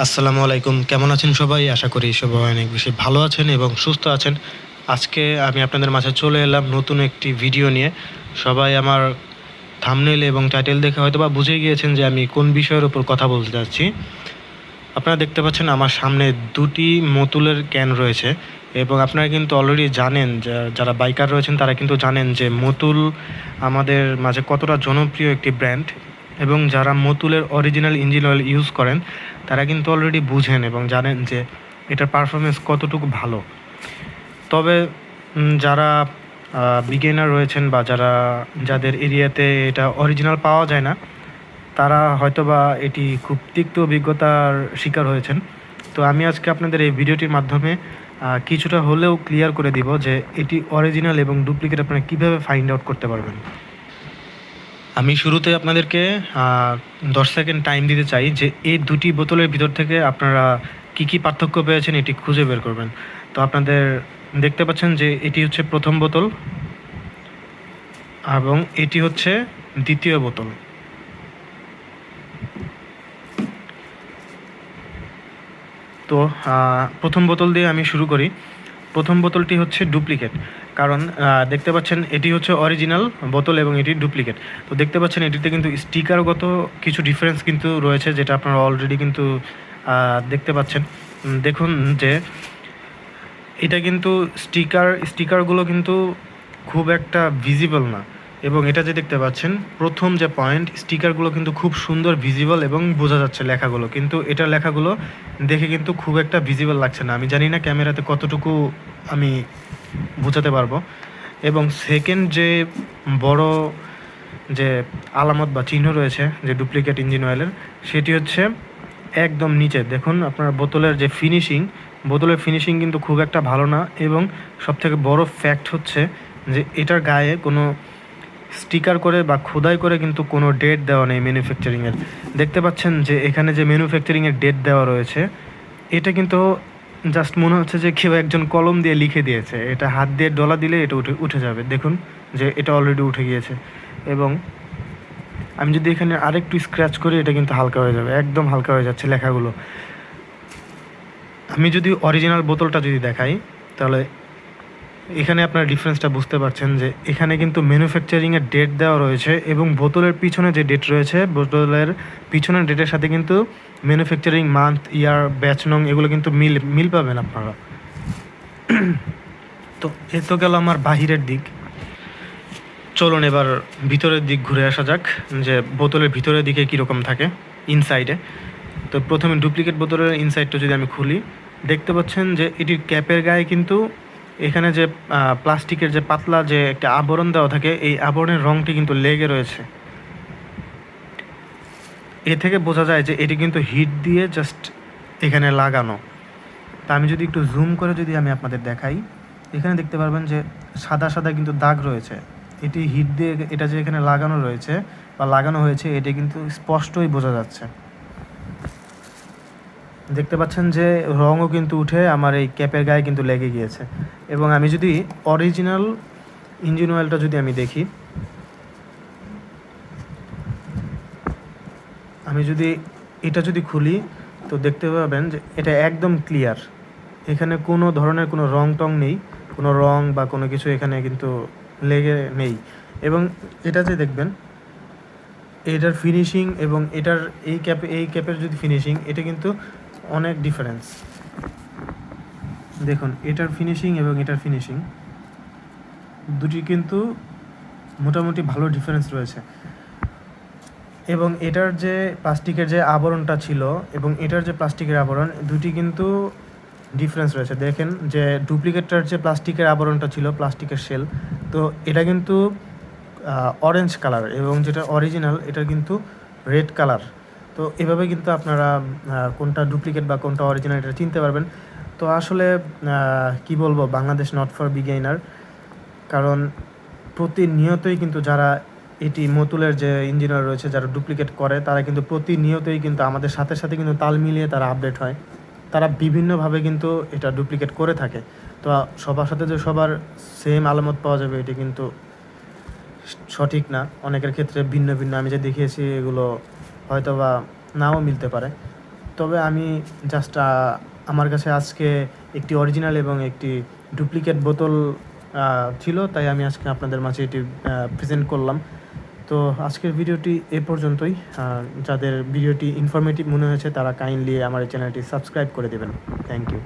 আসসালামু আলাইকুম। কেমন আছেন সবাই? আশা করি সবাই অনেক বেশি ভালো আছেন এবং সুস্থ আছেন। আজকে আমি আপনাদের মাঝে চলে এলাম নতুন একটি ভিডিও নিয়ে। সবাই আমার থাম্বনেইল এবং টাইটেল দেখে হয়তোবা বুঝে গিয়েছেন যে আমি কোন বিষয়ের উপর কথা বলতে যাচ্ছি। আপনারা দেখতে পাচ্ছেন আমার সামনে ২টি মতুলের ক্যান রয়েছে এবং আপনারা কিন্তু অলরেডি জানেন যারা বাইকার রয়েছেন তারা কিন্তু জানেন যে মতুল আমাদের মাঝে কতটা জনপ্রিয় একটি ব্র্যান্ড এবং যারা মতুলের অরিজিনাল ইঞ্জিন অয়েল ইউজ করেন তারা কিন্তু অলরেডি বুঝেন এবং জানেন যে এটার পারফরমেন্স কতটুকু ভালো। তবে যারা বিগিনার রয়েছেন বা যাদের এরিয়াতে এটা অরিজিনাল পাওয়া যায় না তারা হয়তোবা এটি খুব তিক্ত অভিজ্ঞতার শিকার হয়েছেন। তো আমি আজকে আপনাদের এই ভিডিওটির মাধ্যমে কিছুটা হলেও ক্লিয়ার করে দিব যে এটি অরিজিনাল এবং ডুপ্লিকেট আপনারা কীভাবে ফাইন্ড আউট করতে পারবেন। আমি শুরুতে আপনাদেরকে 10 সেকেন্ড টাইম দিতে চাই যে এই দুটি বোতলের ভিতর থেকে আপনারা কী পার্থক্য পেয়েছেন এটি খুঁজে বের করবেন। তো আপনাদের দেখতে পাচ্ছেন যে এটি হচ্ছে প্রথম বোতল এবং এটি হচ্ছে দ্বিতীয় বোতল। তো প্রথম বোতল দিয়ে আমি শুরু করি। প্রথম বোতলটি হচ্ছে ডুপ্লিকেট, কারণ দেখতে পাচ্ছেন এটি হচ্ছে অরিজিনাল বোতল এবং এটি ডুপ্লিকেট। তো দেখতে পাচ্ছেন এটিতে কিন্তু স্টিকারগত কিছু ডিফারেন্স কিন্তু রয়েছে, যেটা আপনারা অলরেডি কিন্তু দেখতে পাচ্ছেন। দেখুন যে এটা কিন্তু স্টিকারগুলো কিন্তু খুব একটা ভিজিবল না, এবং এটা যে দেখতে পাচ্ছেন প্রথম যে পয়েন্ট, স্টিকারগুলো কিন্তু খুব সুন্দর ভিজিবল এবং বোঝা যাচ্ছে লেখাগুলো, কিন্তু এটার লেখাগুলো দেখে কিন্তু খুব একটা ভিজিবল লাগছে না। আমি জানি না ক্যামেরাতে কতটুকু আমি বোঝাতে পারবো। এবং সেকেন্ড যে বড় যে আলামত বা চিহ্ন রয়েছে যে ডুপ্লিকেট ইঞ্জিন অয়েলের, সেটি হচ্ছে একদম নিচে। দেখুন আপনার বোতলের ফিনিশিং কিন্তু খুব একটা ভালো না, এবং সবথেকে বড় ফ্যাক্ট হচ্ছে যে এটার গায়ে কোনো স্টিকার করে বা খোদাই করে কিন্তু কোনো ডেট দেওয়া নেই ম্যানুফ্যাকচারিংয়ের। দেখতে পাচ্ছেন যে এখানে যে ম্যানুফ্যাকচারিংয়ের ডেট দেওয়া রয়েছে, এটা কিন্তু জাস্ট মনে হচ্ছে যে কেউ একজন কলম দিয়ে লিখে দিয়েছে। এটা হাত দিয়ে ডলা দিলে এটা উঠে যাবে। দেখুন যে এটা অলরেডি উঠে গিয়েছে, এবং আমি যদি এখানে আরেকটু স্ক্র্যাচ করি এটা কিন্তু হালকা হয়ে যাবে, একদম হালকা হয়ে যাচ্ছে লেখাগুলো। আমি যদি অরিজিনাল বোতলটা যদি দেখাই তাহলে এখানে আপনার ডিফারেন্সটা বুঝতে পারছেন যে এখানে কিন্তু ম্যানুফ্যাকচারিংয়ের ডেট দেওয়া রয়েছে, এবং বোতলের পিছনে যে ডেট রয়েছে, বোতলের পিছনের ডেটের সাথে কিন্তু ম্যানুফ্যাকচারিং মান্থ, ইয়ার, ব্যাচ নং এগুলো কিন্তু মিল পাবেন আপনারা। তো এ তো গেল আমার বাহিরের দিক। চলুন এবার ভিতরের দিক ঘুরে আসা যাক, যে বোতলের ভিতরের দিকে কীরকম থাকে ইনসাইডে। তো প্রথমে ডুপ্লিকেট বোতলের ইনসাইডটা যদি আমি খুলি, দেখতে পাচ্ছেন যে এটির ক্যাপের গায়ে কিন্তু এখানে যে প্লাস্টিকের যে পাতলা যে একটা আবরণ দেওয়া থাকে, এই আবরণের রঙটি কিন্তু লেগে রয়েছে। এ থেকে বোঝা যায় যে এটি কিন্তু হিট দিয়ে জাস্ট এখানে লাগানো। তা আমি যদি একটু জুম করে যদি আমি আপনাদের দেখাই, এখানে দেখতে পারবেন যে সাদা সাদা কিন্তু দাগ রয়েছে। এটি হিট দিয়ে এটা যে এখানে লাগানো রয়েছে বা লাগানো হয়েছে, এটি কিন্তু স্পষ্টই বোঝা যাচ্ছে। দেখতে পাচ্ছেন যে রঙও কিন্তু উঠে আমার এই ক্যাপের গায়ে কিন্তু লেগে গিয়েছে। এবং আমি যদি অরিজিনাল ইঞ্জিন অয়েলটা যদি আমি দেখি, আমি যদি এটা যদি খুলি, তো দেখতে পাবেন যে এটা একদম ক্লিয়ার। এখানে কোনো ধরনের কোনো রং টং নেই, কোনো রং বা কোনো কিছু এখানে কিন্তু লেগে নেই। এবং এটা যে দেখবেন এটার ফিনিশিং এবং এটার এই ক্যাপের যদি ফিনিশিং, এটা কিন্তু অনেক ডিফারেন্স। দেখুন এটার ফিনিশিং এবং এটার ফিনিশিং দুটি কিন্তু মোটামুটি ভালো ডিফারেন্স রয়েছে। এবং এটার যে প্লাস্টিকের যে আবরণটা ছিল এবং এটার যে প্লাস্টিকের আবরণ, দুটি কিন্তু ডিফারেন্স রয়েছে। দেখেন যে ডুপ্লিকেটটার যে প্লাস্টিকের আবরণটা ছিল, প্লাস্টিকের শেল, তো এটা কিন্তু অরেঞ্জ কালার, এবং যেটা অরিজিনাল এটা কিন্তু রেড কালার। তো এভাবে কিন্তু আপনারা কোনটা ডুপ্লিকেট বা কোনটা অরিজিনাল এটা চিনতে পারবেন। তো আসলে কি বলবো, বাংলাদেশ নট ফর বিগিনার, কারণ প্রতিনিয়তই কিন্তু যারা এটি মতুলের যে ইঞ্জিনিয়ার রয়েছে যারা ডুপ্লিকেট করে, তারা কিন্তু প্রতিনিয়তই কিন্তু আমাদের সাথে সাথে কিন্তু তাল মিলিয়ে তারা আপডেট হয়। তারা বিভিন্নভাবে কিন্তু এটা ডুপ্লিকেট করে থাকে। তো সবার সাথে যে সবার সেম আলামত পাওয়া যাবে এটি কিন্তু সঠিক না। অনেকের ক্ষেত্রে ভিন্ন ভিন্ন আমি যে দেখিয়েছি এগুলো হয়তো বা নাও মিলতে পারে। তবে আমি জাস্ট আমার কাছে আজকে একটি অরিজিনাল এবং একটি ডুপ্লিকেট বোতল ছিল, তাই আমি আজকে আপনাদের মাঝে এটি প্রেজেন্ট করলাম। তো আজকের ভিডিওটি এ পর্যন্তই। যাদের ভিডিওটি ইনফরমেটিভ মনে হয়েছে তারা কাইন্ডলি আমার এই চ্যানেলটি সাবস্ক্রাইব করে দেবেন। Thank you.